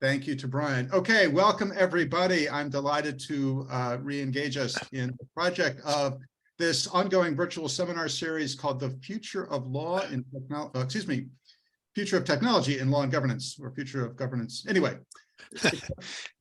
Thank you to Brian. Okay, welcome everybody. I'm delighted to re-engage us in the project of this ongoing virtual seminar series called The Future of Law in Technology, Future of Technology in Law and Governance, or Future of Governance. Anyway,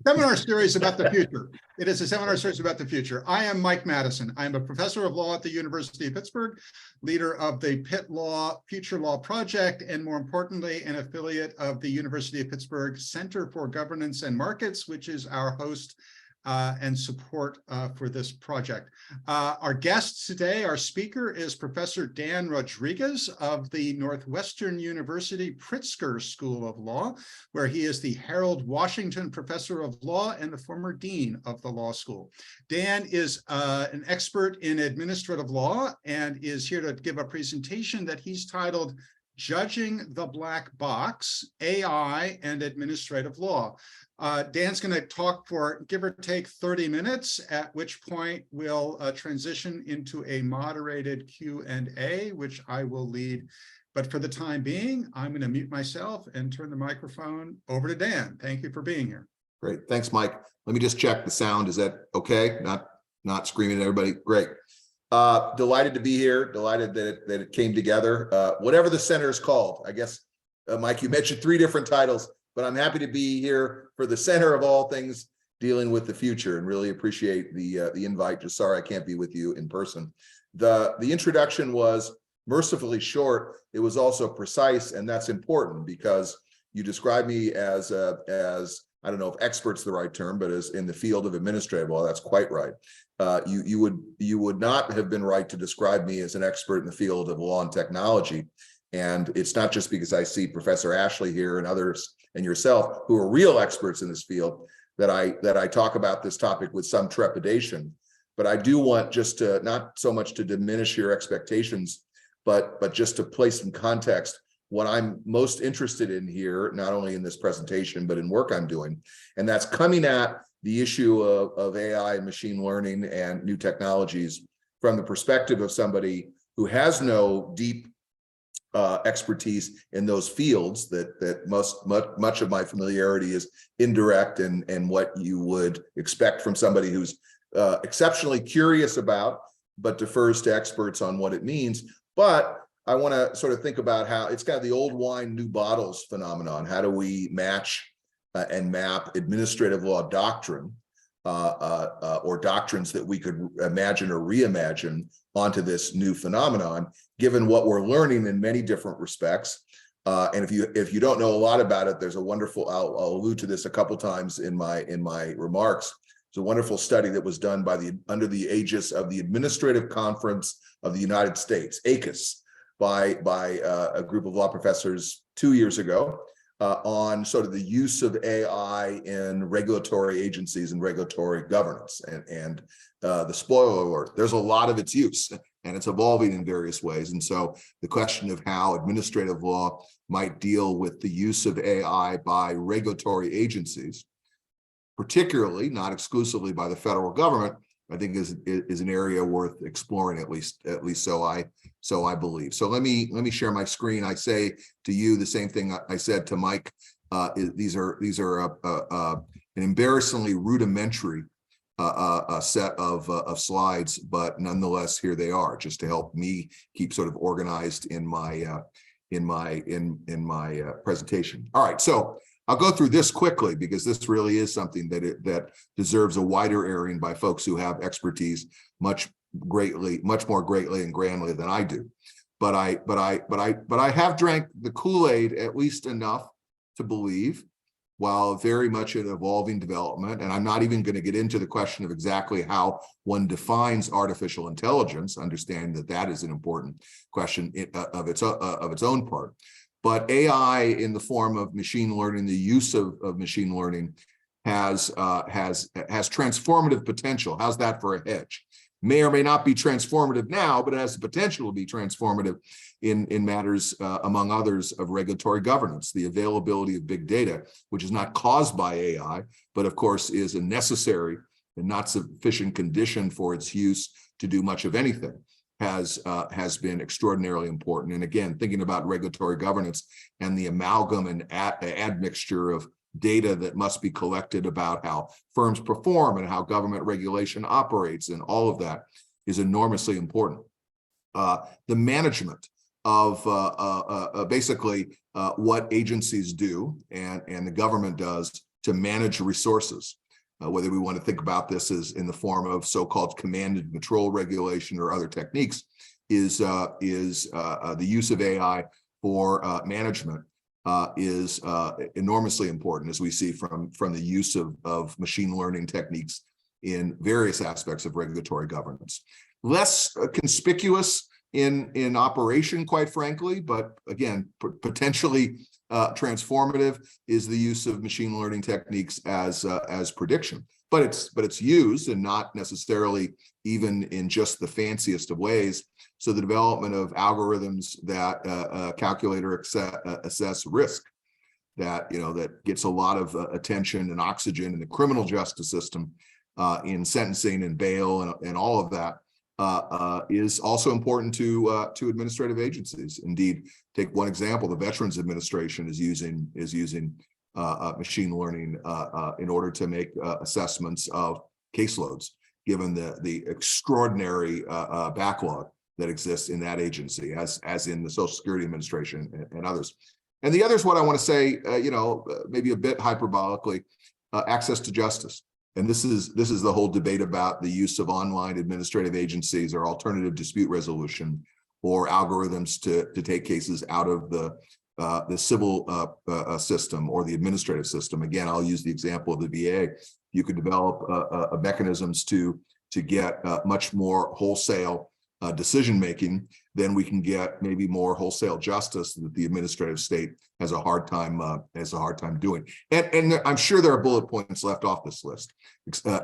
seminar series about the future. It is a seminar series about the future. I am Mike Madison. I am a professor of law at the University of Pittsburgh, leader of the Pitt Law Future Law Project, and more importantly, an affiliate of the University of Pittsburgh Center for Governance and Markets, which is our host and support for this project. Our guest today, our speaker, is Professor Dan Rodriguez of the Northwestern University Pritzker School of Law, where he is the Harold Washington Professor of Law and the former Dean of the Law School. Dan is an expert in administrative law and is here to give a presentation that he's titled Judging the Black Box, AI and Administrative Law. Dan's going to talk for give or take 30 minutes, at which point we'll transition into a moderated Q&A, which I will lead. But for the time being, I'm going to mute myself and turn the microphone over to Dan. Thank you for being here. Great. Thanks, Mike. Let me just check the sound. Is that okay? Not screaming at everybody. Great. Delighted to be here. Delighted that it came together. Whatever the center is called, I guess, Mike, you mentioned 3 different titles, but I'm happy to be here for the center of all things dealing with the future, and really appreciate the invite. Just sorry I can't be with you in person. The introduction was mercifully short. It was also precise, and that's important because you described me as I don't know if expert's the right term, but as in the field of administrative law. That's quite right. You would not have been right to describe me as an expert in the field of law and technology. And it's not just because I see Professor Ashley here and others and yourself who are real experts in this field that I talk about this topic with some trepidation. But I do want just to not so much to diminish your expectations, but just to place in context what I'm most interested in here, not only in this presentation, but in work I'm doing. And that's coming at the issue of AI and machine learning and new technologies from the perspective of somebody who has no deep expertise in those fields. That much of my familiarity is indirect and what you would expect from somebody who's exceptionally curious about, but defers to experts on what it means. But I want to sort of think about how it's kind of the old wine, new bottles phenomenon. How do we match and map administrative law doctrine or doctrines that we could imagine or reimagine onto this new phenomenon, given what we're learning in many different respects. And if you don't know a lot about it, there's a wonderful, I'll allude to this a couple times in my remarks. It's a wonderful study that was done by under the aegis of the Administrative Conference of the United States, ACUS, by a group of law professors 2 years ago on sort of the use of AI in regulatory agencies and regulatory governance. And the spoiler alert, there's a lot of its use, and it's evolving in various ways. And so the question of how administrative law might deal with the use of AI by regulatory agencies, particularly, not exclusively by the federal government, I think is an area worth exploring, at least so I believe. So let me share my screen. I say to you the same thing I said to Mike. These are an embarrassingly rudimentary set of slides, but nonetheless here they are, just to help me keep sort of organized in my presentation. All right, so I'll go through this quickly because this really is something that deserves a wider airing by folks who have expertise much more greatly and grandly than I do. But I have drank the Kool-Aid at least enough to believe, while very much an evolving development, and I'm not even going to get into the question of exactly how one defines artificial intelligence, understanding that is an important question of its own part. But AI in the form of machine learning, the use of machine learning has transformative potential. How's that for a hedge? May or may not be transformative now, but it has the potential to be transformative in matters, among others, of regulatory governance. The availability of big data, which is not caused by AI, but of course is a necessary and not sufficient condition for its use to do much of anything, has been extraordinarily important. And again, thinking about regulatory governance and the amalgam and admixture of data that must be collected about how firms perform and how government regulation operates, and all of that is enormously important. The management of basically what agencies do and the government does to manage resources, whether we want to think about this as in the form of so-called command and control regulation or other techniques, is the use of AI for management is enormously important, as we see from the use of machine learning techniques in various aspects of regulatory governance. Less conspicuous in operation, quite frankly, but again, potentially transformative is the use of machine learning techniques as prediction. But it's used, and not necessarily even in just the fanciest of ways. So the development of algorithms that calculate or assess risk, that gets a lot of attention and oxygen in the criminal justice system, in sentencing and bail and all of that, is also important to administrative agencies. Indeed, take one example: the Veterans Administration is using machine learning in order to make assessments of caseloads, given the extraordinary backlog that exists in that agency, as in the Social Security Administration and others. And the others, what I want to say, maybe a bit hyperbolically, access to justice. And this is the whole debate about the use of online administrative agencies or alternative dispute resolution, or algorithms to take cases out of the civil system or the administrative system. Again, I'll use the example of the VA. You could develop mechanisms to get much more wholesale decision making, then we can get maybe more wholesale justice that the administrative state has a hard time doing. And I'm sure there are bullet points left off this list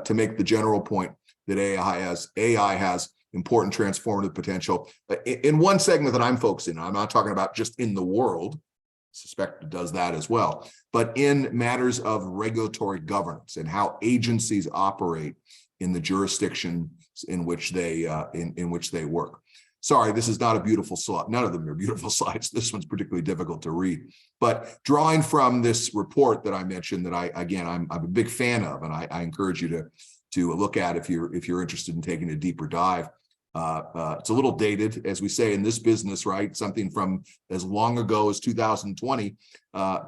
to make the general point that AI has important transformative potential in one segment that I'm focusing on. I'm not talking about just in the world. I suspect it does that as well, but in matters of regulatory governance and how agencies operate in the jurisdiction in which they work. Sorry, this is not a beautiful slide. None of them are beautiful slides. This one's particularly difficult to read. But drawing from this report that I mentioned, that I'm a big fan of, and I encourage you to look at if you're interested in taking a deeper dive. It's a little dated, as we say in this business, right? Something from as long ago as 2020.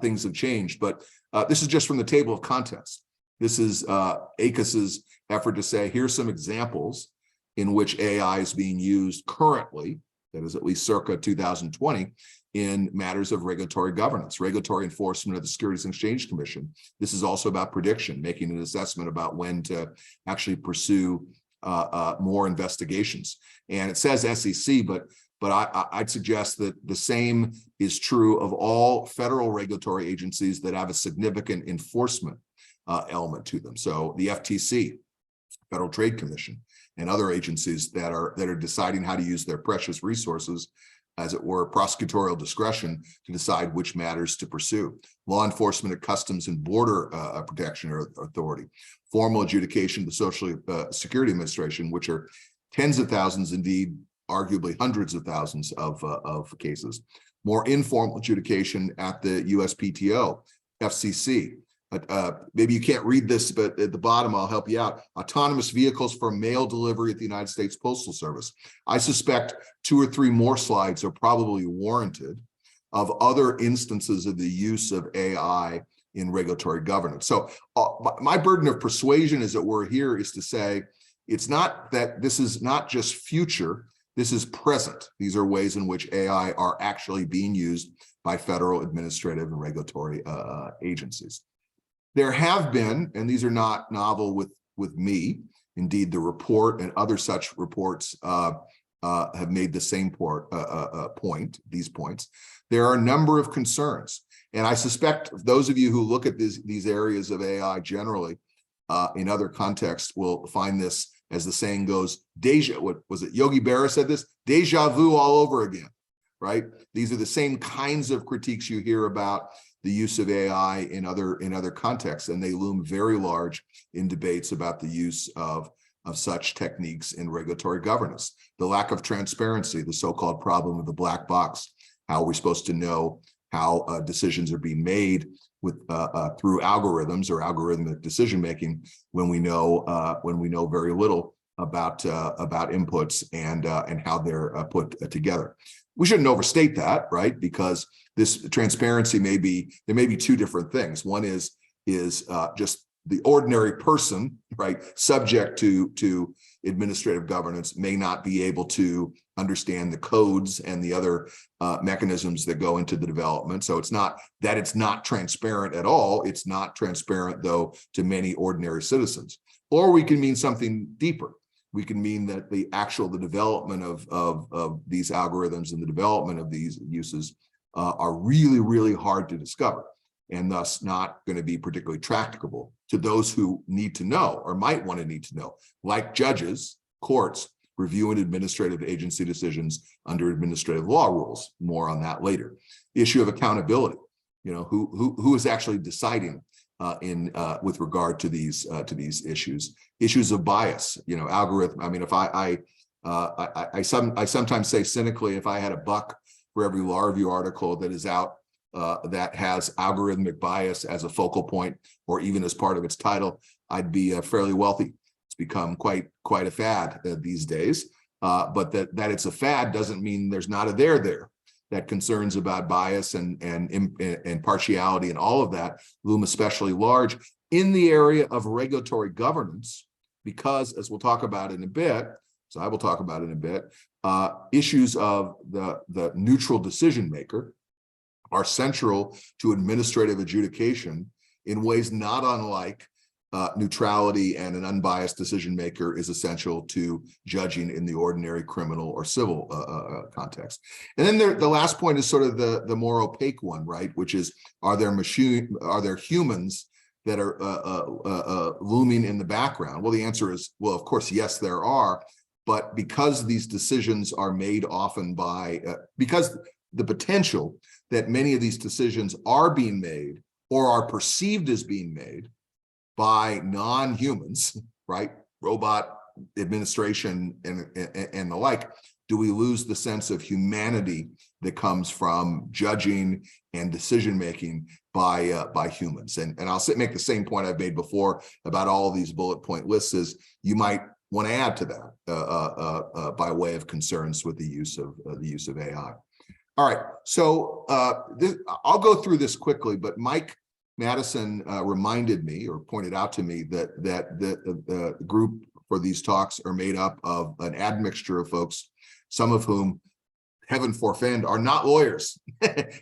Things have changed, but this is just from the table of contents. This is ACUS's effort to say, here's some examples in which AI is being used currently, that is at least circa 2020, in matters of regulatory governance, regulatory enforcement of the Securities and Exchange Commission. This is also about prediction, making an assessment about when to actually pursue more investigations. And it says SEC, but I'd suggest that the same is true of all federal regulatory agencies that have a significant enforcement element to them. So the FTC, Federal Trade Commission, and other agencies that are deciding how to use their precious resources, as it were, prosecutorial discretion to decide which matters to pursue. Law enforcement at Customs and Border Protection Authority, formal adjudication of the Social Security Administration, which are tens of thousands, indeed, arguably hundreds of thousands of cases. More informal adjudication at the USPTO, FCC. Maybe you can't read this, but at the bottom, I'll help you out. Autonomous vehicles for mail delivery at the United States Postal Service. I suspect 2 or 3 more slides are probably warranted of other instances of the use of AI in regulatory governance. So my burden of persuasion, as it were, here is to say, it's not that this is not just future, this is present. These are ways in which AI are actually being used by federal administrative and regulatory agencies. There have been, and these are not novel with me, indeed the report and other such reports have made the same these points. There are a number of concerns, and I suspect those of you who look at these areas of AI generally in other contexts will find this, as the saying goes, what was it, Yogi Berra said this, deja vu all over again, right? These are the same kinds of critiques you hear about the use of AI in other contexts, and they loom very large in debates about the use of of such techniques in regulatory governance. The lack of transparency, the so-called problem of the black box. How are we supposed to know how decisions are being made with through algorithms or algorithmic decision making when we know very little about inputs and how they're put together. We shouldn't overstate that, right? Because this transparency there may be two different things. One is just the ordinary person, right, subject to administrative governance may not be able to understand the codes and the other mechanisms that go into the development. So it's not that it's not transparent at all. It's not transparent, though, to many ordinary citizens. Or we can mean something deeper. We can mean that the development of these algorithms and the development of these uses are really, really hard to discover, and thus not going to be particularly tractable to those who need to know or might want to need to know, like judges, courts, reviewing administrative agency decisions under administrative law rules. More on that later. The issue of accountability, who is actually deciding with regard to these issues of bias, algorithm. I mean, if I sometimes say cynically, if I had $1 for every law review article that is out that has algorithmic bias as a focal point or even as part of its title, I'd be fairly wealthy. It's become quite a fad these days. But that it's a fad doesn't mean there's not a there. That concerns about bias and partiality and all of that loom especially large in the area of regulatory governance, because, as we'll talk about in a bit, I will talk about in a bit, issues of the neutral decision maker are central to administrative adjudication in ways not unlike neutrality and an unbiased decision maker is essential to judging in the ordinary criminal or civil context. And then the last point is sort of the more opaque one, right? Which is, are there humans that are looming in the background? Well, the answer is, well, of course, yes, there are. But because these decisions are made often because the potential that many of these decisions are being made or are perceived as being made by non-humans, right? Robot administration and the like, do we lose the sense of humanity that comes from judging and decision-making by humans? And I'll make the same point I've made before about all of these bullet point lists is you might want to add to that by way of concerns with the use of AI. All right, so I'll go through this quickly, but Mike Madison reminded me or pointed out to me that the group for these talks are made up of an admixture of folks, some of whom, heaven forfend, are not lawyers.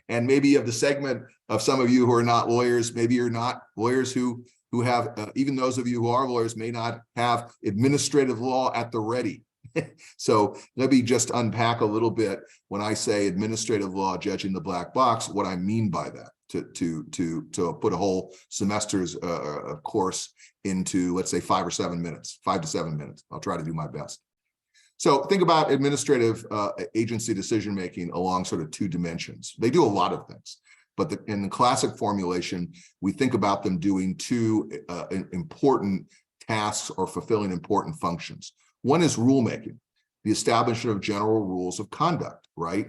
And maybe of the segment of some of you who are not lawyers, maybe you're not lawyers who have, even those of you who are lawyers may not have administrative law at the ready. So let me just unpack a little bit when I say administrative law judging the black box, what I mean by that, to put a whole semester's course into, let's say, 5 to 7 minutes. I'll try to do my best. So think about administrative agency decision-making along sort of 2 dimensions. They do a lot of things, but in the classic formulation, we think about them doing 2 important tasks or fulfilling important functions. One is rulemaking, the establishment of general rules of conduct, right?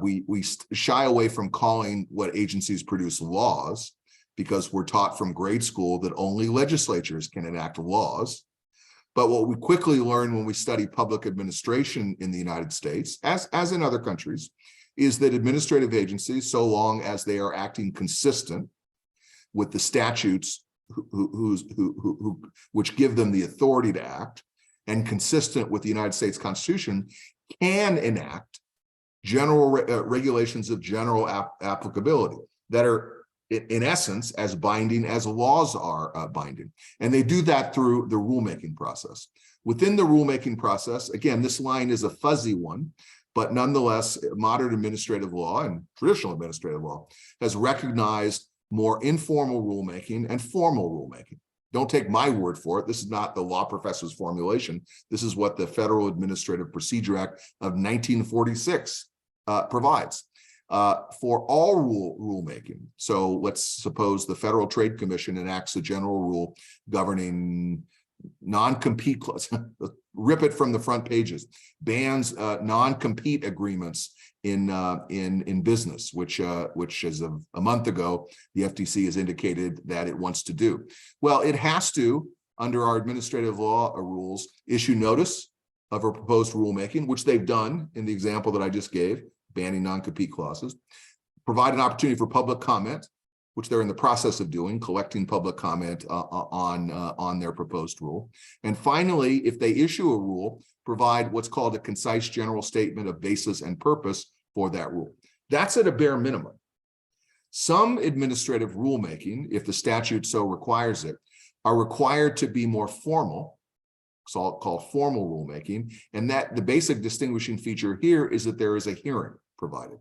We shy away from calling what agencies produce laws because we're taught from grade school that only legislatures can enact laws. But what we quickly learn when we study public administration in the United States, as in other countries, is that administrative agencies, so long as they are acting consistent with the statutes which give them the authority to act, and consistent with the United States Constitution, can enact general regulations of general applicability that are, in essence, as binding as laws are binding. And they do that through the rulemaking process. Within the rulemaking process, again, this line is a fuzzy one, but nonetheless, modern administrative law and traditional administrative law has recognized more informal rulemaking and formal rulemaking. Don't take my word for it. This is not the law professor's formulation. This is what the Federal Administrative Procedure Act of 1946 provides for all rulemaking. So let's suppose the Federal Trade Commission enacts a general rule governing non-compete clause, rip it from the front pages, bans non-compete agreements in business, which as of a month ago, the FTC has indicated that it wants to do. Well, it has to, under our administrative law rules, issue notice of a proposed rulemaking, which they've done in the example that I just gave, banning non-compete clauses, provide an opportunity for public comment, which they're in the process of doing, collecting public comment on their proposed rule. And finally, if they issue a rule, provide what's called a concise general statement of basis and purpose for that rule. That's at a bare minimum. Some administrative rulemaking, if the statute so requires it, are required to be more formal, so called formal rulemaking, and that the basic distinguishing feature here is that there is a hearing provided.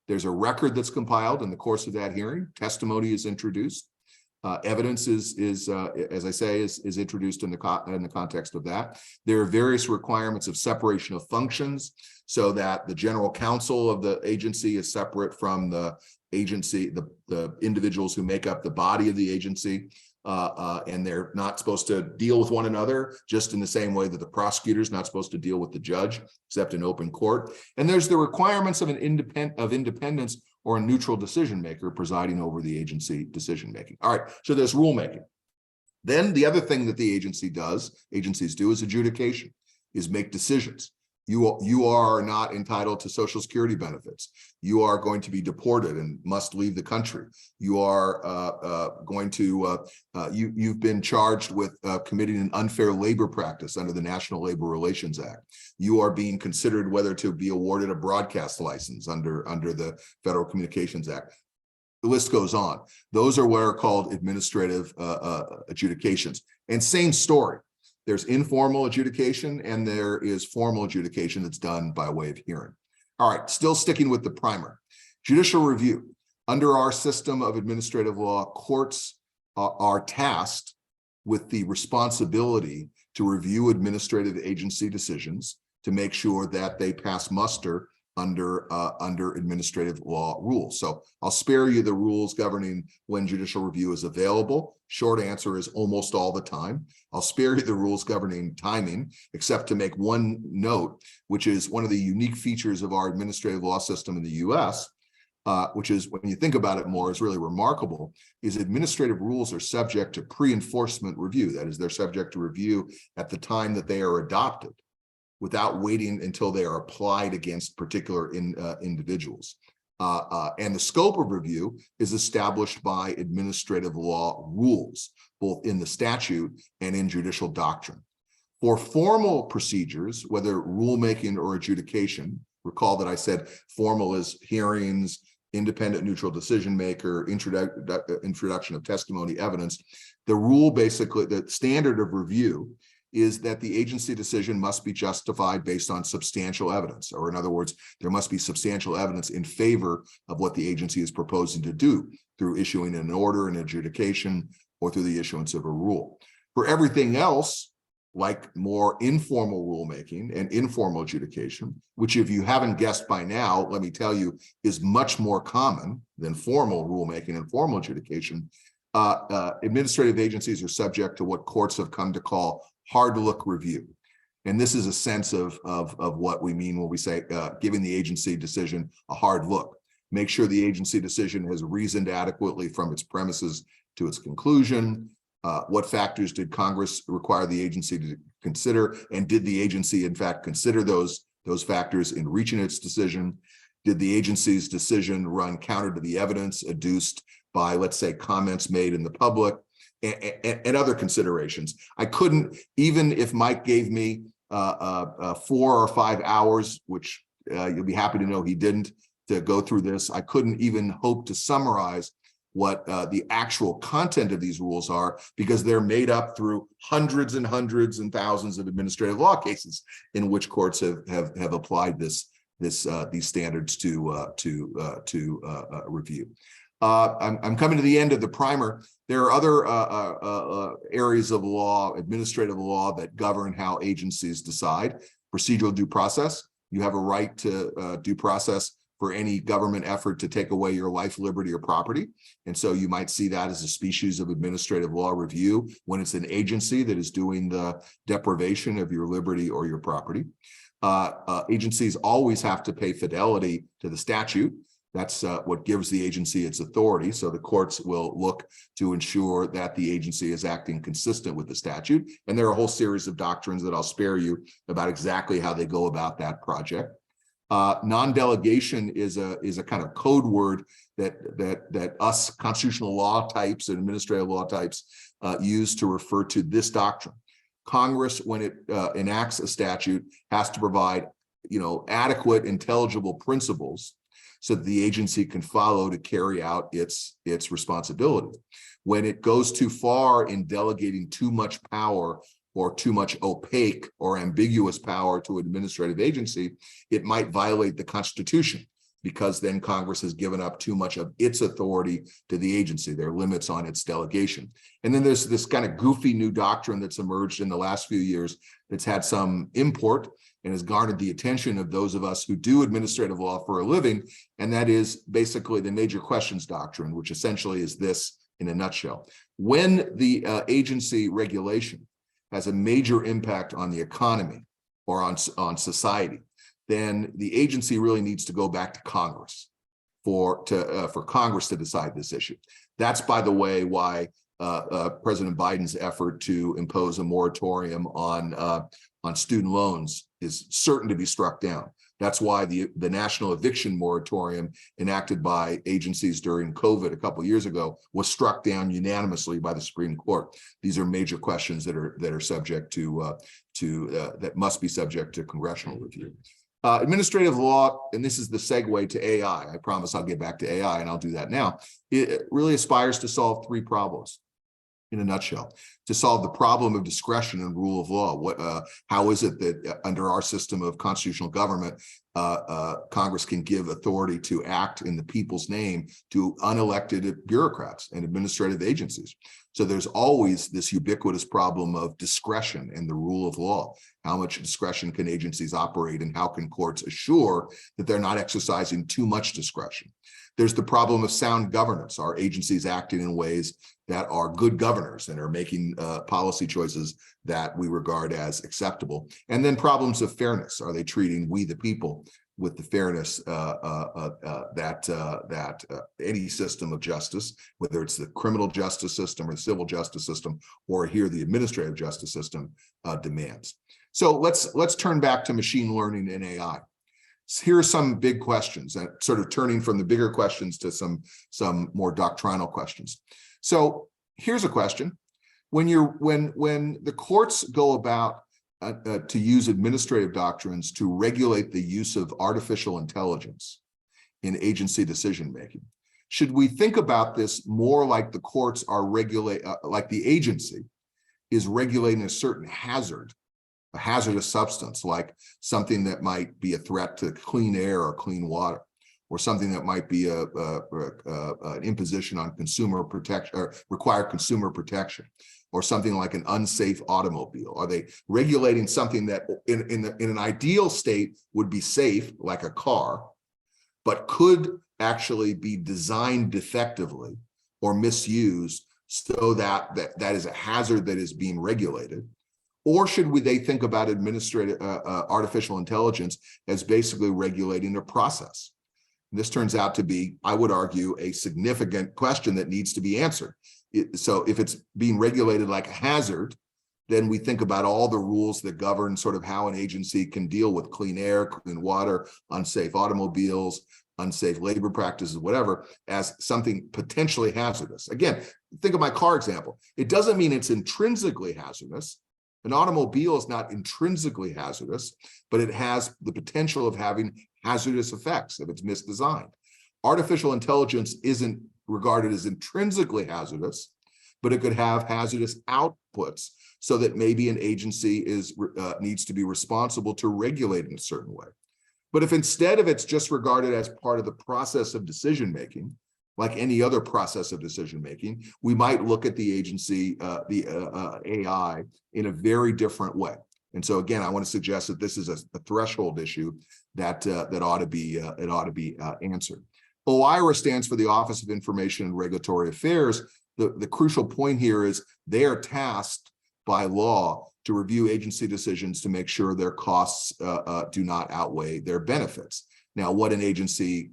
There's a record that's compiled in the course of that hearing. Testimony is introduced. Evidence is as I say, is introduced in the context of that. There are various requirements of separation of functions, so that the general counsel of the agency is separate from the agency, the individuals who make up the body of the agency. And they're not supposed to deal with one another, just in the same way that the prosecutor is not supposed to deal with the judge, except in open court. And there's the requirements of an independence or a neutral decision maker presiding over the agency decision making. All right, so there's rulemaking. Then the other thing that the agencies do is adjudication, is make decisions. You are not entitled to Social Security benefits. You are going to be deported and must leave the country. You are you've been charged with committing an unfair labor practice under the National Labor Relations Act. You are being considered whether to be awarded a broadcast license under the Federal Communications Act. The list goes on. Those are what are called administrative adjudications. And same story. There's informal adjudication and there is formal adjudication that's done by way of hearing. All right, still sticking with the primer. Judicial review. Under our system of administrative law, courts are tasked with the responsibility to review administrative agency decisions to make sure that they pass muster under administrative law rules. So I'll spare you the rules governing when judicial review is available. Short answer is almost all the time. I'll spare you the rules governing timing, except to make one note, which is one of the unique features of our administrative law system in the US, which is, when you think about it more, is really remarkable, is administrative rules are subject to pre-enforcement review. That is, they're subject to review at the time that they are adopted, without waiting until they are applied against particular individuals. And the scope of review is established by administrative law rules, both in the statute and in judicial doctrine. For formal procedures, whether rulemaking or adjudication, recall that I said formal is hearings, independent neutral decision maker, introduction of testimony, evidence. The rule, basically, the standard of review is that the agency decision must be justified based on substantial evidence, or in other words, there must be substantial evidence in favor of what the agency is proposing to do through issuing an order, an adjudication, or through the issuance of a rule. For everything else, like more informal rulemaking and informal adjudication, which, if you haven't guessed by now, let me tell you, is much more common than formal rulemaking and formal adjudication, administrative agencies are subject to what courts have come to call hard look review. And this is a sense of what we mean when we say giving the agency decision a hard look. Make sure the agency decision has reasoned adequately from its premises to its conclusion. What factors did Congress require the agency to consider? And did the agency, in fact, consider those factors in reaching its decision? Did the agency's decision run counter to the evidence adduced by, let's say, comments made in the public? And other considerations. I couldn't, even if Mike gave me 4 or 5 hours, which you'll be happy to know he didn't, to go through this, I couldn't even hope to summarize what the actual content of these rules are, because they're made up through hundreds and hundreds and thousands of administrative law cases in which courts have applied these standards to review. I'm coming to the end of the primer. There are other areas of law, administrative law, that govern how agencies decide. Procedural due process. You have a right to due process for any government effort to take away your life, liberty, or property. And so you might see that as a species of administrative law review when it's an agency that is doing the deprivation of your liberty or your property. Agencies always have to pay fidelity to the statute. That's what gives the agency its authority. So the courts will look to ensure that the agency is acting consistent with the statute. And there are a whole series of doctrines that I'll spare you about exactly how they go about that project. Non-delegation is a kind of code word that us constitutional law types and administrative law types use to refer to this doctrine. Congress, when it enacts a statute, has to provide, adequate, intelligible principles so that the agency can follow to carry out its responsibility. When it goes too far in delegating too much power or too much opaque or ambiguous power to an administrative agency, it might violate the Constitution, because then Congress has given up too much of its authority to the agency. There are limits on its delegation. And then there's this kind of goofy new doctrine that's emerged in the last few years that's had some import and has garnered the attention of those of us who do administrative law for a living. And that is basically the major questions doctrine, which essentially is this in a nutshell. When the agency regulation has a major impact on the economy or on society, then the agency really needs to go back to Congress for Congress to decide this issue. That's, by the way, why President Biden's effort to impose a moratorium on student loans is certain to be struck down. That's why the national eviction moratorium enacted by agencies during COVID a couple of years ago was struck down unanimously by the Supreme Court. These are major questions that are subject to that must be subject to congressional review. Administrative law, and this is the segue to AI. I promise I'll get back to AI, and I'll do that now. It really aspires to solve three problems in a nutshell. To solve the problem of discretion and rule of law. How is it that under our system of constitutional government, Congress can give authority to act in the people's name to unelected bureaucrats and administrative agencies? So there's always this ubiquitous problem of discretion and the rule of law. How much discretion can agencies operate, and how can courts assure that they're not exercising too much discretion? There's the problem of sound governance. Are agencies acting in ways that are good governors and are making policy choices that we regard as acceptable? And then problems of fairness. Are they treating we the people with the fairness that any system of justice, whether it's the criminal justice system or the civil justice system, or here the administrative justice system, demands? So let's turn back to machine learning and AI. Here are some big questions, and sort of turning from the bigger questions to some more doctrinal questions. So here's a question: when the courts go about to use administrative doctrines to regulate the use of artificial intelligence in agency decision making, should we think about this more like the courts are like the agency is regulating a certain hazard, a hazardous substance, like something that might be a threat to clean air or clean water, or something that might be an imposition on consumer protection or require consumer protection, or something like an unsafe automobile? Are they regulating something that in an ideal state would be safe, like a car, but could actually be designed defectively or misused so that is a hazard that is being regulated? Or should they think about administrative artificial intelligence as basically regulating a process? And this turns out to be, I would argue, a significant question that needs to be answered. So if it's being regulated like a hazard, then we think about all the rules that govern sort of how an agency can deal with clean air, clean water, unsafe automobiles, unsafe labor practices, whatever, as something potentially hazardous. Again, think of my car example. It doesn't mean it's intrinsically hazardous. An automobile is not intrinsically hazardous, but it has the potential of having hazardous effects if it's misdesigned. Artificial intelligence isn't regarded as intrinsically hazardous, but it could have hazardous outputs, so that maybe an agency needs to be responsible to regulate in a certain way. But if instead of it's just regarded as part of the process of decision making, like any other process of decision making, we might look at the agency, AI, in a very different way. And so again, I want to suggest that this is a threshold issue that ought to be answered. OIRA stands for the Office of Information and Regulatory Affairs. The crucial point here is they are tasked by law to review agency decisions to make sure their costs do not outweigh their benefits. Now, what an agency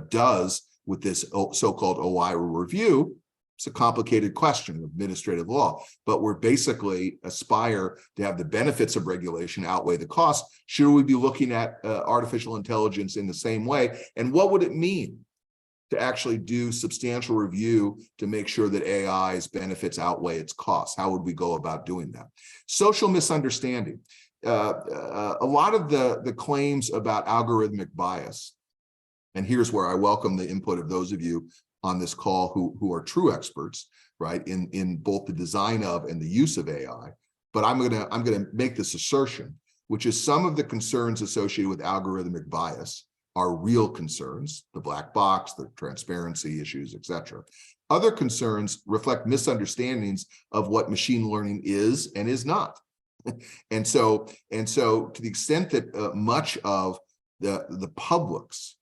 does with this so-called OIRA review, it's a complicated question of administrative law, but we're basically aspire to have the benefits of regulation outweigh the costs. Should we be looking at artificial intelligence in the same way? And what would it mean to actually do substantial review to make sure that AI's benefits outweigh its costs? How would we go about doing that? Social misunderstanding. A lot of the claims about algorithmic bias, and here's where I welcome the input of those of you on this call who are true experts, right, in both the design of and the use of AI. But I'm gonna make this assertion, which is some of the concerns associated with algorithmic bias are real concerns, the black box, the transparency issues, etc. Other concerns reflect misunderstandings of what machine learning is and is not. And so to the extent that much of the public's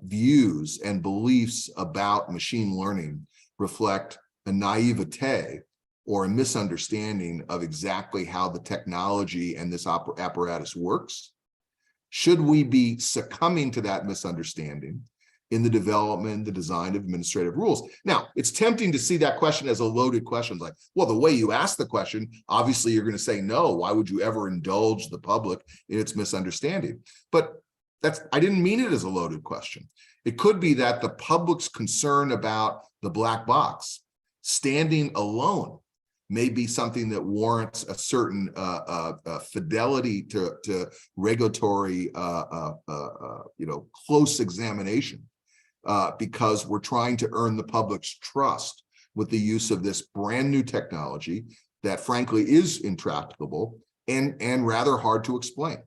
views and beliefs about machine learning reflect a naivete or a misunderstanding of exactly how the technology and this apparatus works, should we be succumbing to that misunderstanding in the development, the design of administrative rules? Now, it's tempting to see that question as a loaded question, like, well, the way you ask the question, obviously you're going to say no. Why would you ever indulge the public in its misunderstanding? But I didn't mean it as a loaded question. It could be that the public's concern about the black box standing alone may be something that warrants a certain fidelity to regulatory, close examination, because we're trying to earn the public's trust with the use of this brand new technology that frankly is intractable and rather hard to explain.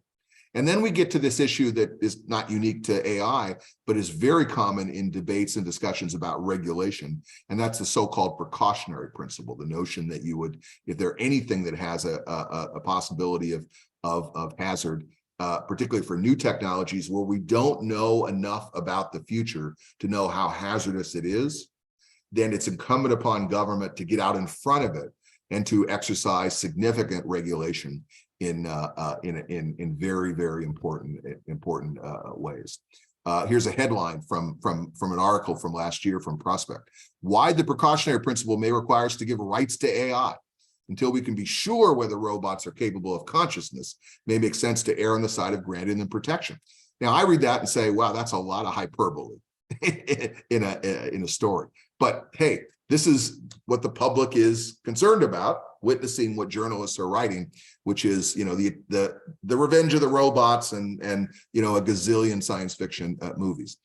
And then we get to this issue that is not unique to AI, but is very common in debates and discussions about regulation. And that's the so-called precautionary principle, the notion that you would, if there anything that has a possibility of hazard, particularly for new technologies where we don't know enough about the future to know how hazardous it is, then it's incumbent upon government to get out in front of it and to exercise significant regulation in very, very important ways. Here's a headline from an article from last year from Prospect. Why the precautionary principle may require us to give rights to AI until we can be sure whether robots are capable of consciousness may make sense to err on the side of granting them protection. Now, I read that and say, wow, that's a lot of hyperbole in a story. But hey, this is what the public is concerned about, witnessing what journalists are writing, which is, the revenge of the robots and a gazillion science fiction movies.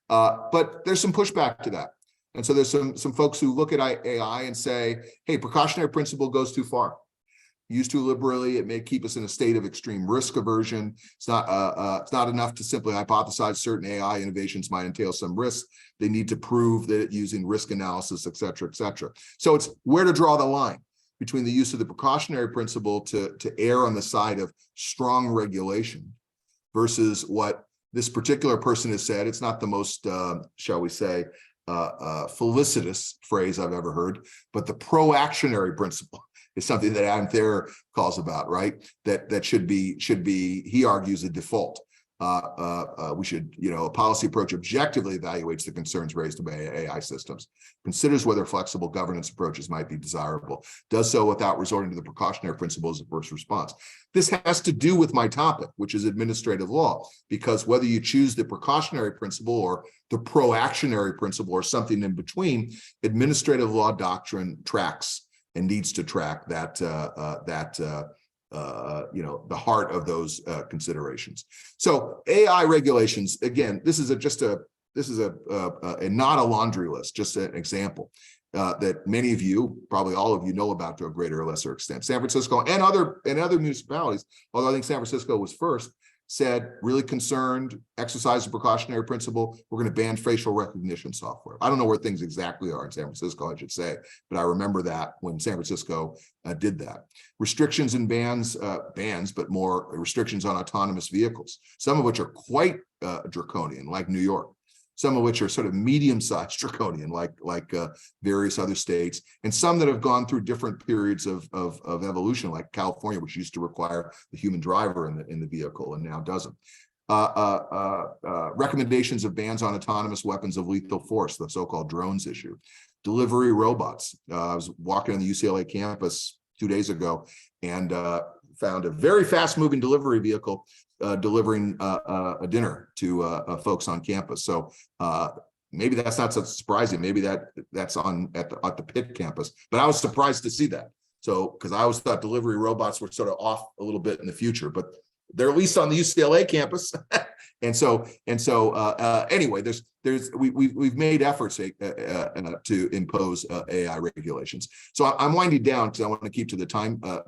But there's some pushback to that. And so there's some folks who look at AI and say, hey, precautionary principle goes too far. Used too liberally, it may keep us in a state of extreme risk aversion. It's not enough to simply hypothesize certain AI innovations might entail some risk. They need to prove that using risk analysis, et cetera, et cetera. So it's where to draw the line between the use of the precautionary principle to err on the side of strong regulation versus what this particular person has said. It's not the most, shall we say, felicitous phrase I've ever heard, but the proactionary principle is something that Adam Thayer calls about, right? That should be, he argues, a default. We should, a policy approach objectively evaluates the concerns raised by AI systems, considers whether flexible governance approaches might be desirable, does so without resorting to the precautionary principle as a first response. This has to do with my topic, which is administrative law, because whether you choose the precautionary principle or the proactionary principle or something in between, administrative law doctrine tracks and needs to track that the heart of those considerations. So AI regulations, again, this is not a laundry list, just an example that many of you, probably all of you, know about to a greater or lesser extent. San Francisco and other municipalities, although I think San Francisco was first, said, really concerned, exercise the precautionary principle, we're going to ban facial recognition software. I don't know where things exactly are in San Francisco, I should say, but I remember that when San Francisco did that. Restrictions and bans, but more restrictions on autonomous vehicles, some of which are quite draconian, like New York. Some of which are sort of medium-sized draconian, like various other states, and some that have gone through different periods of evolution, like California, which used to require the human driver in the vehicle and now doesn't. Recommendations of bans on autonomous weapons of lethal force, the so-called drones issue. Delivery robots. I was walking on the UCLA campus 2 days ago and found a very fast-moving delivery vehicle delivering a dinner to folks on campus. So maybe that's not so surprising. Maybe that's on at the Pitt campus. But I was surprised to see that. So because I always thought delivery robots were sort of off a little bit in the future, but they're at least on the UCLA campus. Anyway, we've made efforts to impose AI regulations. So I'm winding down because I want to keep to the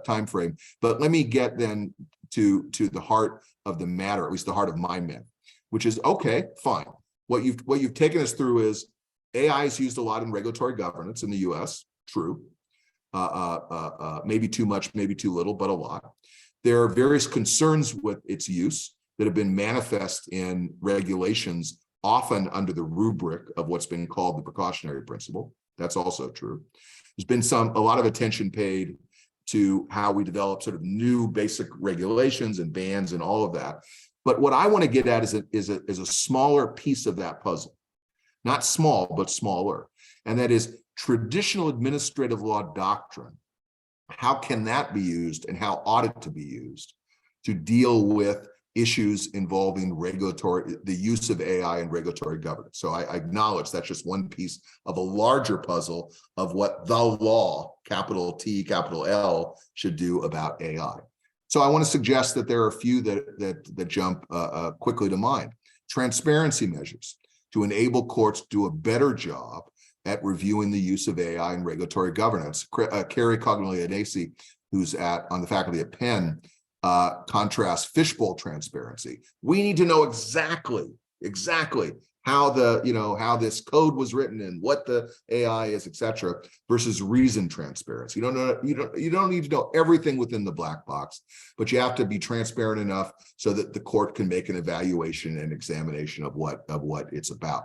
time frame. But let me get then to the heart of the matter, at least the heart of my matter, which is okay, fine. What you've taken us through is AI is used a lot in regulatory governance in the U.S. True, maybe too much, maybe too little, but a lot. There are various concerns with its use that have been manifest in regulations, often under the rubric of what's been called the precautionary principle. That's also true. There's been a lot of attention paid to how we develop sort of new basic regulations and bans and all of that. But what I want to get at is a smaller piece of that puzzle, not small, but smaller. And that is traditional administrative law doctrine. How can that be used and how ought it to be used to deal with issues involving the use of AI in regulatory governance? So I acknowledge that's just one piece of a larger puzzle of what the law, capital T, capital L, should do about AI. So I want to suggest that there are a few that jump quickly to mind. Transparency measures to enable courts to do a better job at reviewing the use of AI in regulatory governance. Carrie Coglianesi, who's on the faculty at Penn, contrasts fishbowl transparency. We need to know exactly how how this code was written and what the AI is, etc., versus reasoned transparency. You don't need to know everything within the black box, but you have to be transparent enough so that the court can make an evaluation and examination of what it's about.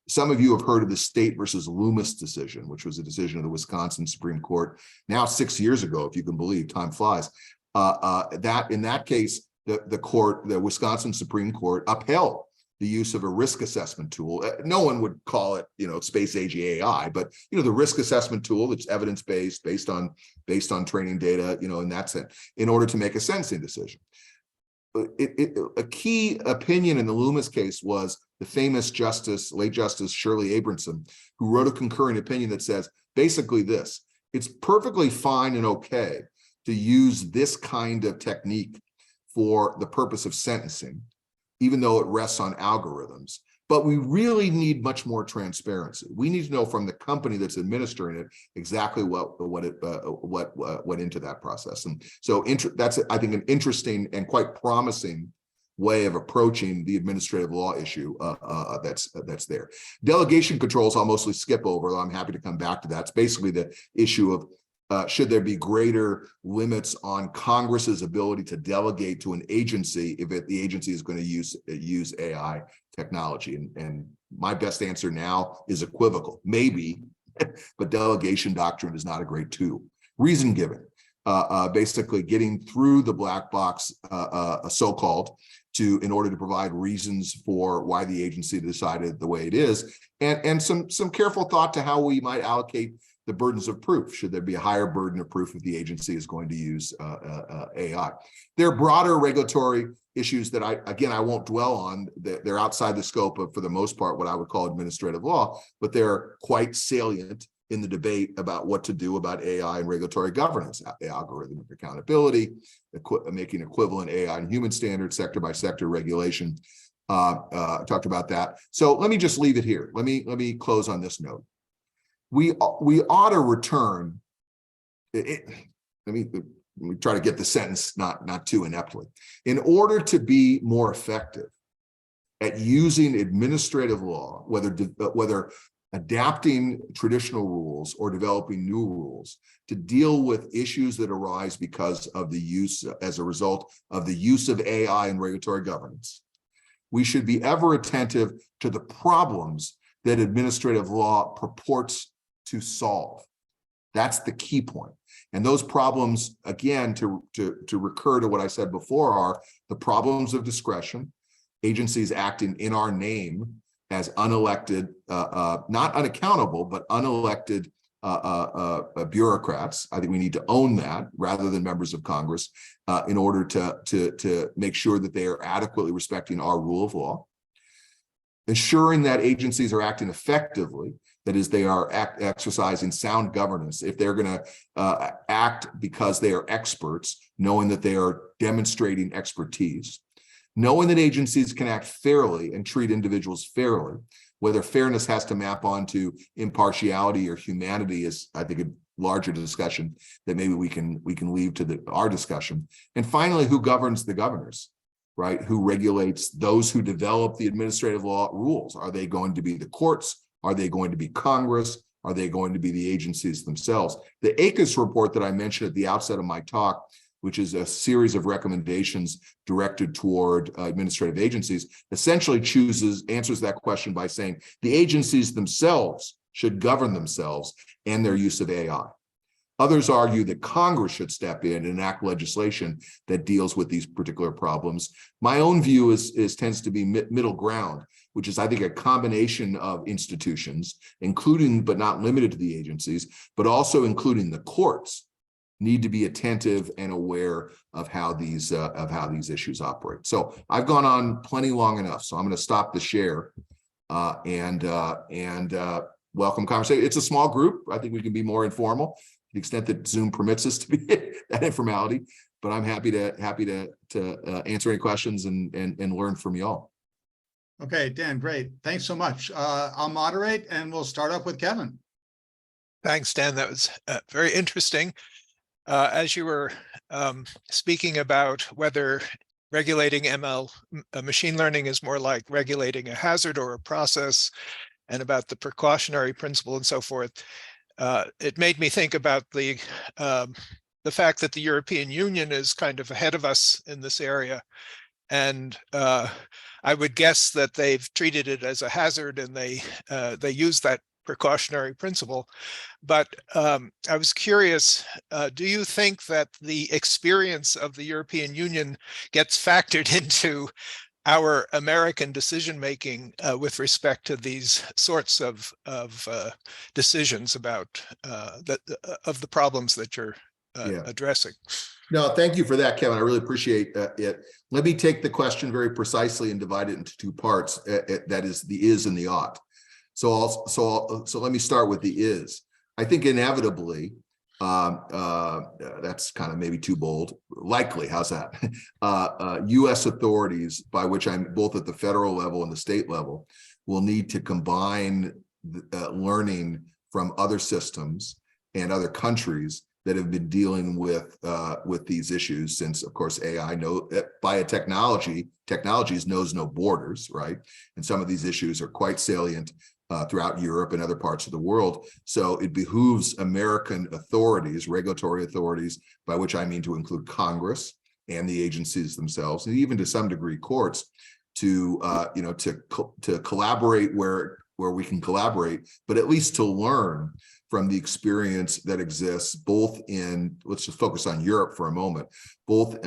Some of you have heard of the State versus Loomis decision, which was a decision of the Wisconsin Supreme Court now 6 years ago, if you can believe, time flies. That in that case, the Wisconsin Supreme Court upheld the use of a risk assessment tool. No one would call it, space age AI, but the risk assessment tool that's evidence-based, based on training data, in that sense, in order to make a sentencing decision. A key opinion in the Loomis case was the famous late Justice Shirley Abramson, who wrote a concurring opinion that says basically this: it's perfectly fine and okay to use this kind of technique for the purpose of sentencing, even though it rests on algorithms. But we really need much more transparency. We need to know from the company that's administering it exactly what went into that process. And so that's, I think, an interesting and quite promising way of approaching the administrative law issue that's there. Delegation controls I'll mostly skip over, though I'm happy to come back to that. It's basically the issue of should there be greater limits on Congress's ability to delegate to an agency if the agency is going to use AI technology? And my best answer now is equivocal. Maybe, but delegation doctrine is not a great tool. Reason given, basically getting through the black box, so-called, in order to provide reasons for why the agency decided the way it is, and some careful thought to how we might allocate the burdens of proof. Should there be a higher burden of proof if the agency is going to use AI? There are broader regulatory issues that I won't dwell on. They're outside the scope of, for the most part, what I would call administrative law, but they're quite salient in the debate about what to do about AI and regulatory governance, algorithmic accountability, making equivalent AI and human standards, sector by sector regulation. Talked about that. So let me just leave it here. Let me close on this note. We ought to return. me try to get the sentence not too ineptly. In order to be more effective at using administrative law, whether adapting traditional rules or developing new rules to deal with issues that arise because of the use, as a result of the use of AI in regulatory governance, we should be ever attentive to the problems that administrative law purports to solve. That's the key point. And those problems, again, to recur to what I said before, are the problems of discretion, agencies acting in our name as unelected, not unaccountable, but unelected bureaucrats. I think we need to own that rather than members of Congress in order to make sure that they are adequately respecting our rule of law. Ensuring that agencies are acting effectively, that is, they are exercising sound governance. If they're going to act because they are experts, knowing that they are demonstrating expertise, knowing that agencies can act fairly and treat individuals fairly, whether fairness has to map onto impartiality or humanity is, I think, a larger discussion that maybe we can leave to our discussion. And finally, who governs the governors, right? Who regulates those who develop the administrative law rules? Are they going to be the courts? Are they going to be Congress? Are they going to be the agencies themselves? The ACUS report that I mentioned at the outset of my talk, which is a series of recommendations directed toward administrative agencies, essentially answers that question by saying the agencies themselves should govern themselves and their use of AI. Others argue that Congress should step in and enact legislation that deals with these particular problems. My own view tends to be middle ground, which is, I think, a combination of institutions, including but not limited to the agencies, but also including the courts, need to be attentive and aware of how these issues operate. So I've gone on plenty long enough, so I'm going to stop the share and welcome conversation. It's a small group. I think we can be more informal to the extent that Zoom permits us to be that informality. But I'm happy to answer any questions and learn from y'all. Okay, Dan, great. Thanks so much. I'll moderate and we'll start up with Kevin. Thanks, Dan. That was very interesting. As you were speaking about whether regulating ML, machine learning is more like regulating a hazard or a process, and about the precautionary principle and so forth, it made me think about the fact that the European Union is kind of ahead of us in this area. And I would guess that they've treated it as a hazard and they use that precautionary principle. But I was curious, do you think that the experience of the European Union gets factored into our American decision-making with respect to these sorts of decisions about of the problems that you're addressing? No, thank you for that, Kevin. I really appreciate it. Let me take the question very precisely and divide it into two parts. That is the is and the ought. So let me start with the is. I think inevitably, that's kind of maybe too bold. Likely, how's that? U.S. authorities, by which I'm both at the federal level and the state level, will need to combine learning from other systems and other countries that have been dealing with these issues since, of course, AI technologies knows no borders, right? And some of these issues are quite salient throughout Europe and other parts of the world. So it behooves American authorities, regulatory authorities, by which I mean to include Congress and the agencies themselves, and even to some degree courts, to collaborate where we can collaborate, but at least to learn from the experience that exists both in, let's just focus on Europe for a moment, both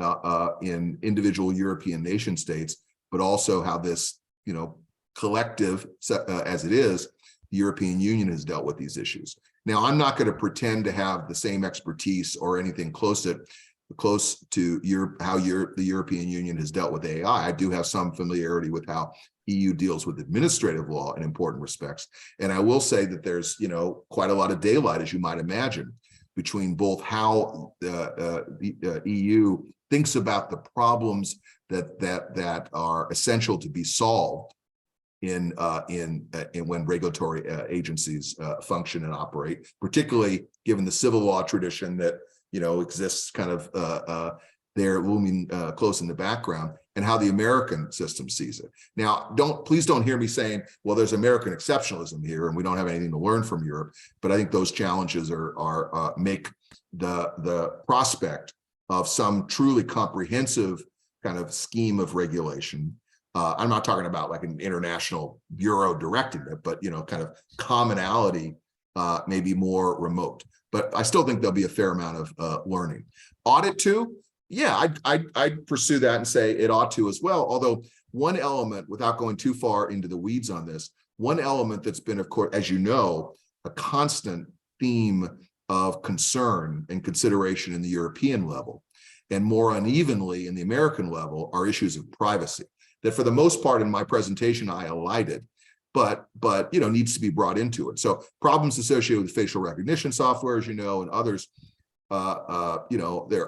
in individual European nation states, but also how this, collective, as it is, the European Union has dealt with these issues. Now, I'm not going to pretend to have the same expertise or anything close to how the European Union has dealt with AI. I do have some familiarity with how EU deals with administrative law in important respects. And I will say that there's, quite a lot of daylight, as you might imagine, between both how the EU thinks about the problems that are essential to be solved in when regulatory agencies function and operate, particularly given the civil law tradition that exists kind of there looming close in the background, and how the American system sees it. Now, please don't hear me saying, well, there's American exceptionalism here and we don't have anything to learn from Europe. But I think those challenges are make the prospect of some truly comprehensive kind of scheme of regulation. I'm not talking about like an international bureau directing it, but kind of commonality may be more remote. But I still think there'll be a fair amount of learning. Audit too, yeah, I'd pursue that and say it ought to as well. Although one element, without going too far into the weeds on this, one element that's been, of course, as you know, a constant theme of concern and consideration in the European level, and more unevenly in the American level, are issues of privacy. That for the most part in my presentation I elided, but needs to be brought into it. So problems associated with facial recognition software, as you know, and others, there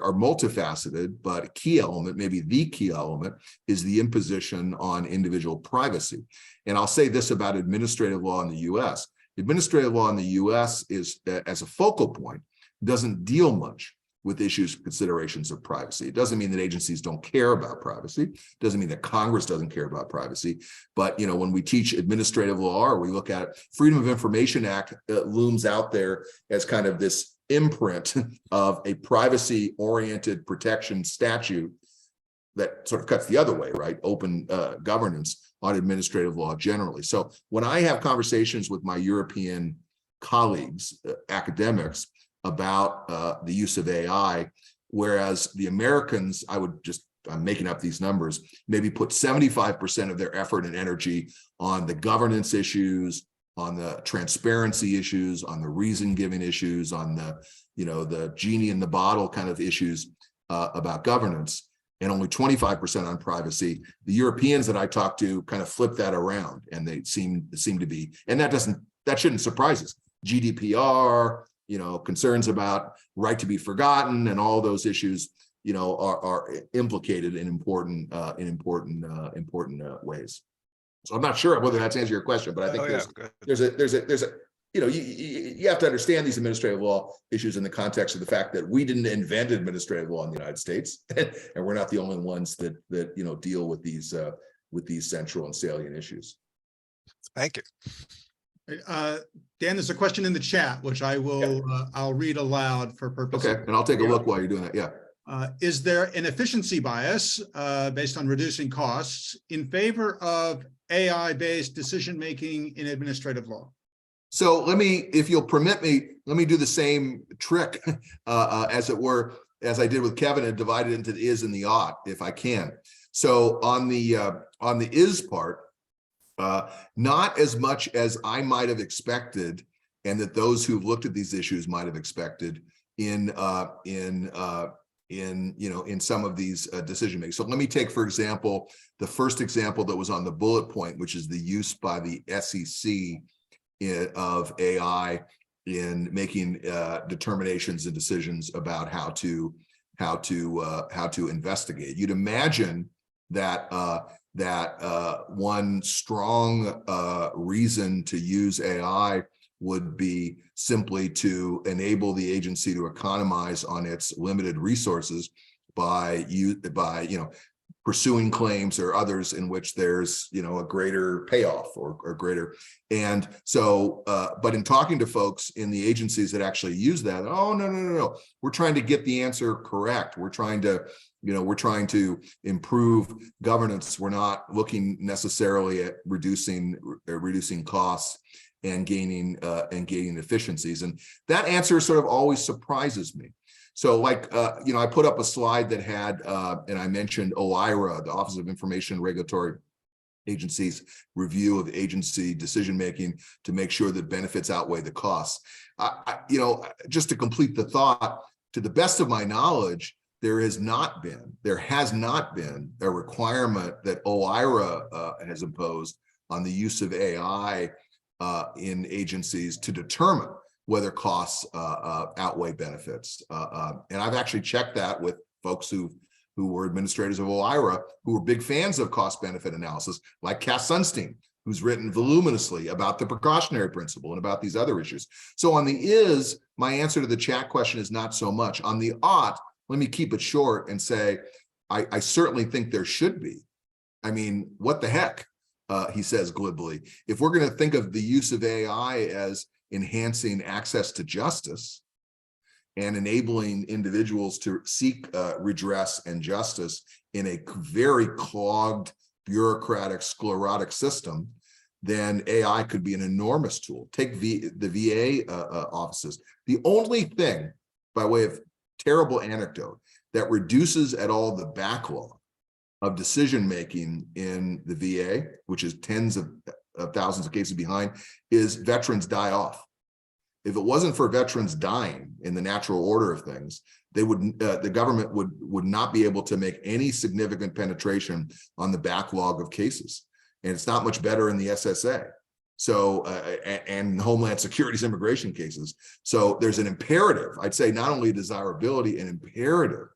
are multifaceted, but a key element, maybe the key element, is the imposition on individual privacy. And I'll say this about administrative law in the US. Administrative law in the US is, as a focal point, doesn't deal much with issues, considerations of privacy. It doesn't mean that agencies don't care about privacy. It doesn't mean that Congress doesn't care about privacy. But when we teach administrative law, or we look at it, Freedom of Information Act looms out there as kind of this imprint of a privacy-oriented protection statute that sort of cuts the other way, right? Open governance on administrative law generally. So when I have conversations with my European colleagues, academics, about the use of AI, whereas the Americans, I'm making up these numbers, maybe put 75% of their effort and energy on the governance issues, on the transparency issues, on the reason-giving issues, on the genie in the bottle kind of issues about governance, and only 25% on privacy. The Europeans that I talk to kind of flip that around, and they seem to be, and that shouldn't surprise us. GDPR, concerns about right to be forgotten, and all those issues, are implicated in important ways. So I'm not sure whether that's answered your question, but I think there's a you have to understand these administrative law issues in the context of the fact that we didn't invent administrative law in the United States, and we're not the only ones that deal with these central and salient issues. Thank you. Dan, there's a question in the chat, which I will I'll read aloud for purposes. Okay, and I'll take a look while you're doing that. Yeah. Is there an efficiency bias based on reducing costs in favor of AI-based decision-making in administrative law? So if you'll permit me, let me do the same trick, as it were, as I did with Kevin, and divide it into the is and the ought, if I can. So on the is part, not as much as I might have expected, and that those who've looked at these issues might have expected in some of these decision making. So let me take, for example, the first example that was on the bullet point, which is the use by the SEC of AI in making determinations and decisions about how to investigate. You'd imagine that one strong reason to use AI would be simply to enable the agency to economize on its limited resources by pursuing claims or others in which there's a greater payoff or greater. And so but in talking to folks in the agencies that actually use that, oh no, we're trying to get the answer correct. We're trying to improve governance. We're not looking necessarily at reducing costs and gaining efficiencies. And that answer sort of always surprises me. So I put up a slide that had, and I mentioned OIRA, the Office of Information Regulatory Agency's review of agency decision-making to make sure that benefits outweigh the costs. Just to complete the thought, to the best of my knowledge, there has not been a requirement that OIRA has imposed on the use of AI in agencies to determine whether costs outweigh benefits. And I've actually checked that with folks who were administrators of OIRA, who were big fans of cost benefit analysis, like Cass Sunstein, who's written voluminously about the precautionary principle and about these other issues. So on the is, my answer to the chat question is not so much. On the ought, let me keep it short and say, I certainly think there should be. I mean, what the heck, he says glibly. If we're going to think of the use of AI as enhancing access to justice and enabling individuals to seek redress and justice in a very clogged, bureaucratic, sclerotic system, then AI could be an enormous tool. Take the VA offices. The only thing, by way of terrible anecdote, that reduces at all the backlog of decision-making in the VA, which is tens of thousands of cases behind, is veterans die off. If it wasn't for veterans dying in the natural order of things, they would the government would not be able to make any significant penetration on the backlog of cases. And it's not much better in the SSA. So, and Homeland Security's immigration cases. So there's an imperative, I'd say not only desirability, an imperative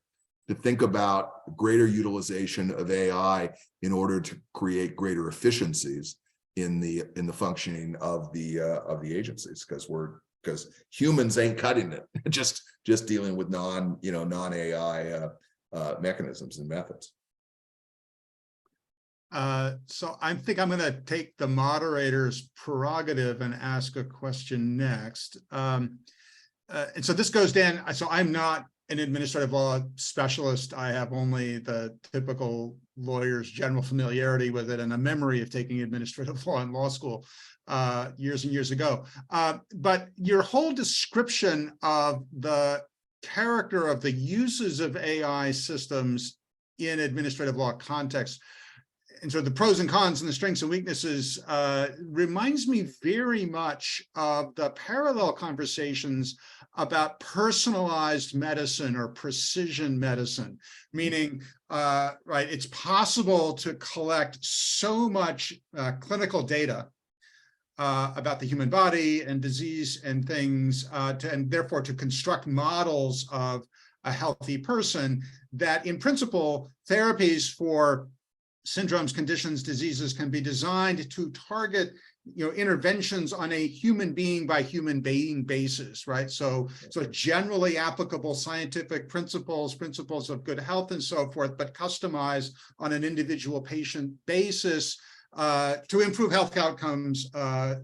to think about greater utilization of AI in order to create greater efficiencies in the functioning of the agencies, because humans ain't cutting it. just dealing with non-AI mechanisms and methods. So I think I'm going to take the moderator's prerogative and ask a question next. And so this goes down. So I'm not an administrative law specialist. I have only the typical lawyer's general familiarity with it and a memory of taking administrative law in law school years and years ago. But your whole description of the character of the uses of AI systems in administrative law context, and so the pros and cons and the strengths and weaknesses reminds me very much of the parallel conversations about personalized medicine or precision medicine, meaning, right, it's possible to collect so much clinical data about the human body and disease and things, and therefore to construct models of a healthy person that in principle, therapies for syndromes, conditions, diseases can be designed to target, interventions on a human being by human being basis, right? So generally applicable scientific principles of good health and so forth, but customized on an individual patient basis to improve health outcomes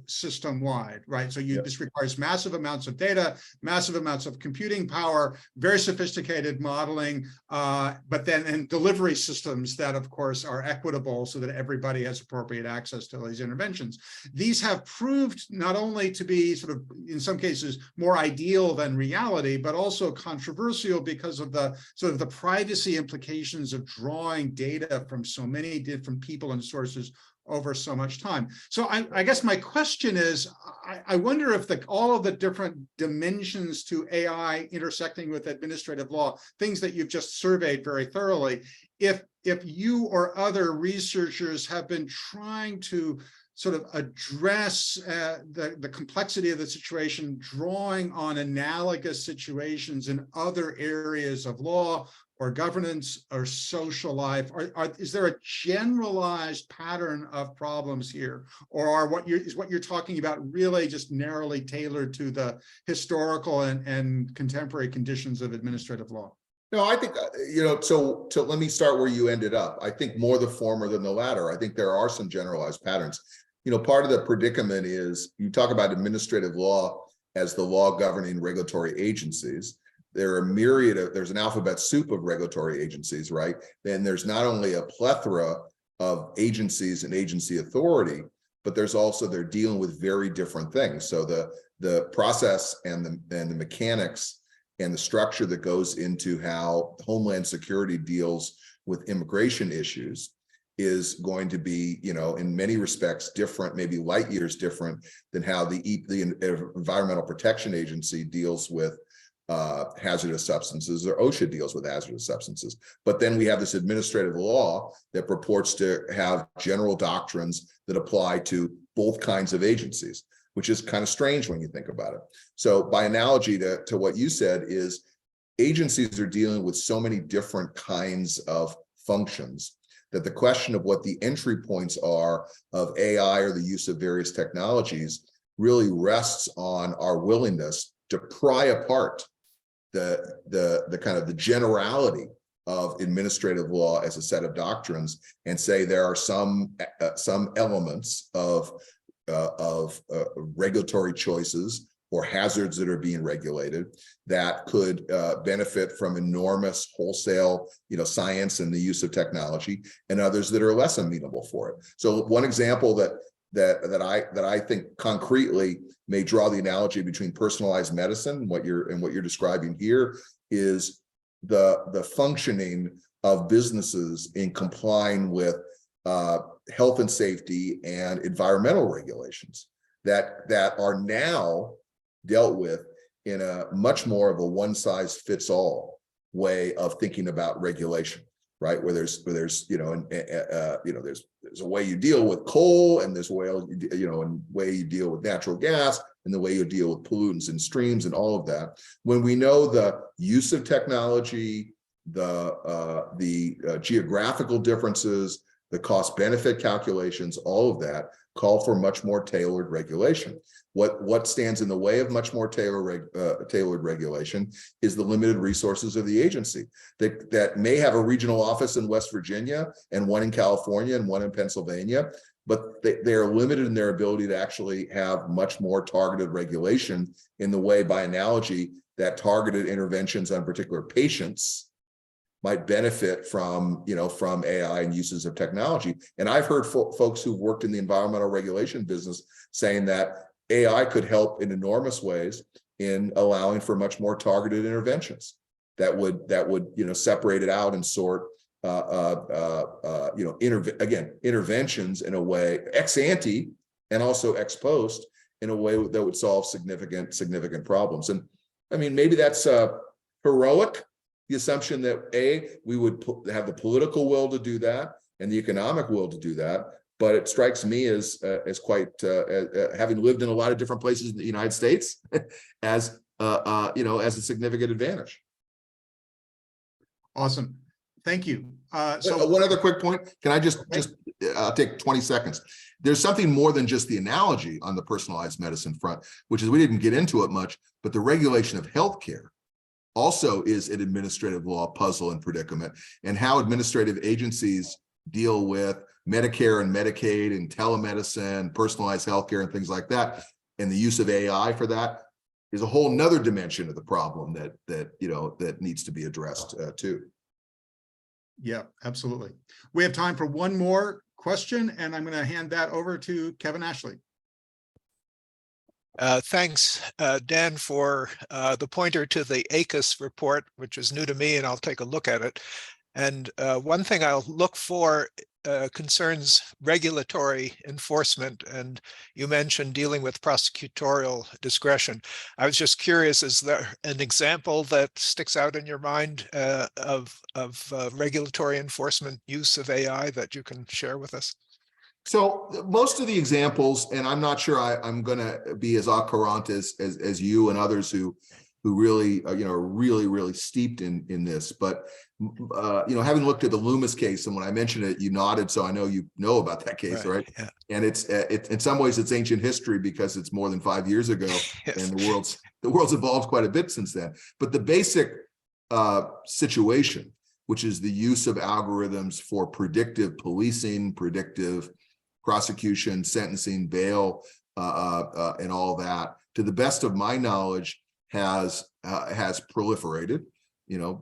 system-wide, right? So this requires massive amounts of data, massive amounts of computing power, very sophisticated modeling, but then and delivery systems that, of course, are equitable so that everybody has appropriate access to these interventions. These have proved not only to be sort of, in some cases, more ideal than reality, but also controversial because of the sort of the privacy implications of drawing data from so many different people and sources over so much time. So I guess my question is, I wonder if all of the different dimensions to AI intersecting with administrative law, things that you've just surveyed very thoroughly, if you or other researchers have been trying to sort of address the complexity of the situation, drawing on analogous situations in other areas of law or governance or social life, is there a generalized pattern of problems here, or is what you're talking about really just narrowly tailored to the historical and contemporary conditions of administrative law? No, I think, so let me start where you ended up. I think more the former than the latter. I think there are some generalized patterns. Part of the predicament is you talk about administrative law as the law governing regulatory agencies. There are there's an alphabet soup of regulatory agencies, right? Then there's not only a plethora of agencies and agency authority, but there's also, they're dealing with very different things. So the process and the mechanics and the structure that goes into how Homeland Security deals with immigration issues is going to be, in many respects different, maybe light years different than how the Environmental Protection Agency deals with hazardous substances, or OSHA deals with hazardous substances. But then we have this administrative law that purports to have general doctrines that apply to both kinds of agencies, which is kind of strange when you think about it. So by analogy to what you said, is agencies are dealing with so many different kinds of functions that the question of what the entry points are of AI or the use of various technologies really rests on our willingness to pry apart the kind of the generality of administrative law as a set of doctrines and say there are some elements of regulatory choices or hazards that are being regulated that could benefit from enormous wholesale, science and the use of technology, and others that are less amenable for it. So one example that I think concretely may draw the analogy between personalized medicine, what you're describing here, is the functioning of businesses in complying with health and safety and environmental regulations that are now dealt with in a much more of a one-size-fits-all way of thinking about regulation, right? Where there's there's a way you deal with coal, and there's a way way you deal with natural gas, and the way you deal with pollutants in streams and all of that. When we know the use of technology, the geographical differences, the cost-benefit calculations, all of that call for much more tailored regulation. What stands in the way of much more tailored regulation is the limited resources of the agency that may have a regional office in West Virginia and one in California and one in Pennsylvania, but they are limited in their ability to actually have much more targeted regulation in the way, by analogy, that targeted interventions on particular patients might benefit from AI and uses of technology. And I've heard folks who've worked in the environmental regulation business saying that AI could help in enormous ways in allowing for much more targeted interventions that would separate it out and sort interventions in a way ex ante and also ex post in a way that would solve significant problems. And I mean, maybe that's heroic, the assumption that we would have the political will to do that and the economic will to do that. But it strikes me as quite having lived in a lot of different places in the United States as a significant advantage. Awesome, thank you. So one other quick point, can I just take 20 seconds? There's something more than just the analogy on the personalized medicine front, which is we didn't get into it much, but the regulation of healthcare also is an administrative law puzzle and predicament, and how administrative agencies deal with Medicare and Medicaid and telemedicine, personalized healthcare and things like that, and the use of AI for that is a whole nother dimension of the problem that needs to be addressed too. Yeah, absolutely. We have time for one more question, and I'm going to hand that over to Kevin Ashley. Thanks, Dan, for the pointer to the ACUS report, which is new to me, and I'll take a look at it. And one thing I'll look for concerns regulatory enforcement, and you mentioned dealing with prosecutorial discretion. I was just curious, is there an example that sticks out in your mind of regulatory enforcement use of AI that you can share with us? So most of the examples, and I'm not sure I'm going to be as au courant as you and others who really are really steeped in this, but having looked at the Loomis case, and when I mentioned it, you nodded, so I know you know about that case, right? Yeah. And it's in some ways it's ancient history because it's more than 5 years ago. Yes. And the world's evolved quite a bit since then. But the basic situation, which is the use of algorithms for predictive policing, predictive prosecution, sentencing, bail, and all that, to the best of my knowledge, has proliferated,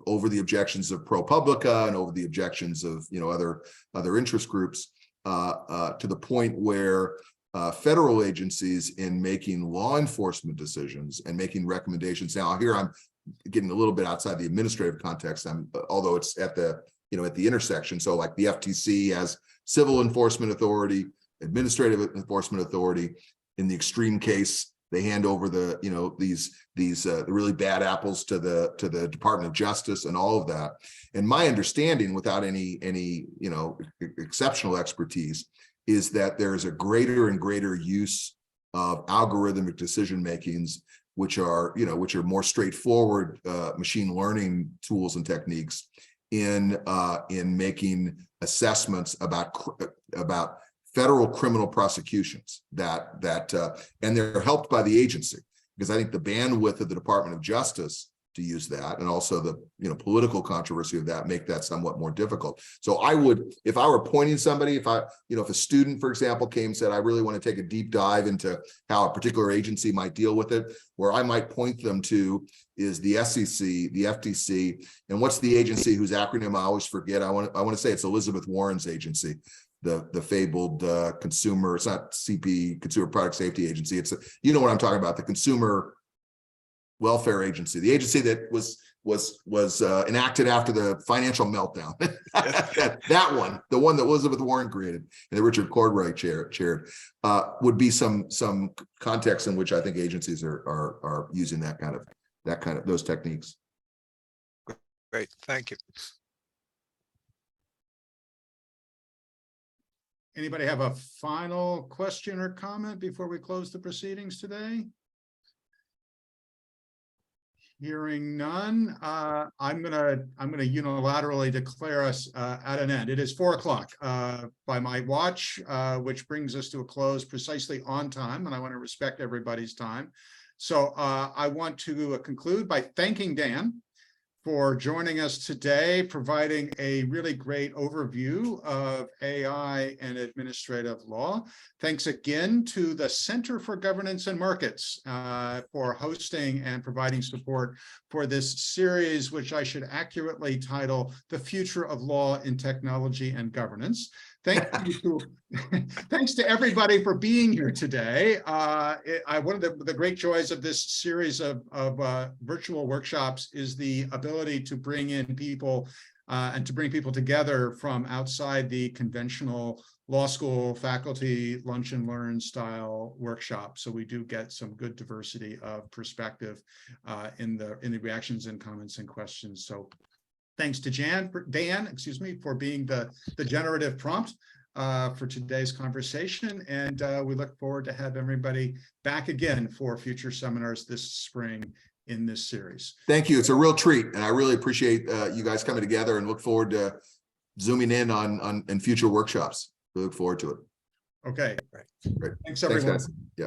over the objections of ProPublica and over the objections of other interest groups, to the point where federal agencies, in making law enforcement decisions and making recommendations. Now, here I'm getting a little bit outside the administrative context. Although it's at the intersection. So, like the FTC has civil enforcement authority, administrative enforcement authority. In the extreme case, they hand over the really bad apples to the Department of Justice and all of that. And my understanding, without any exceptional expertise, is that there is a greater and greater use of algorithmic decision makings, which are more straightforward machine learning tools and techniques in making assessments about federal criminal prosecutions and they're helped by the agency, because I think the bandwidth of the Department of Justice to use that, and also the political controversy of that, make that somewhat more difficult. So I would, if I were appointing somebody, if a student, for example, came and said, I really want to take a deep dive into how a particular agency might deal with it, where I might point them to is the SEC, the FTC, and what's the agency whose acronym I always forget. I want to say it's Elizabeth Warren's agency, the fabled consumer. It's not Consumer Product Safety Agency. It's what I'm talking about, the Consumer Welfare Agency, the agency that was enacted after the financial meltdown. that one, the one that Elizabeth Warren created and that Richard Cordray chaired, would be some context in which I think agencies are using those techniques. Great, thank you. Anybody have a final question or comment before we close the proceedings today? Hearing none, I'm gonna unilaterally declare us at an end. It is 4 o'clock by my watch, which brings us to a close precisely on time, and I want to respect everybody's time. So I want to conclude by thanking Dan for joining us today, providing a really great overview of AI and administrative law. Thanks again to the Center for Governance and Markets for hosting and providing support for this series, which I should accurately title The Future of Law in Technology and Governance. Thanks to everybody for being here today. One of the great joys of this series of virtual workshops is the ability to bring in people and to bring people together from outside the conventional law school faculty lunch and learn style workshop. So we do get some good diversity of perspective in the reactions and comments and questions. So thanks to Dan, for being the generative prompt for today's conversation. And we look forward to have everybody back again for future seminars this spring in this series. Thank you. It's a real treat. And I really appreciate you guys coming together, and look forward to zooming in on future workshops. We look forward to it. Okay. Great. Thanks, everyone. Thanks, guys. Yeah.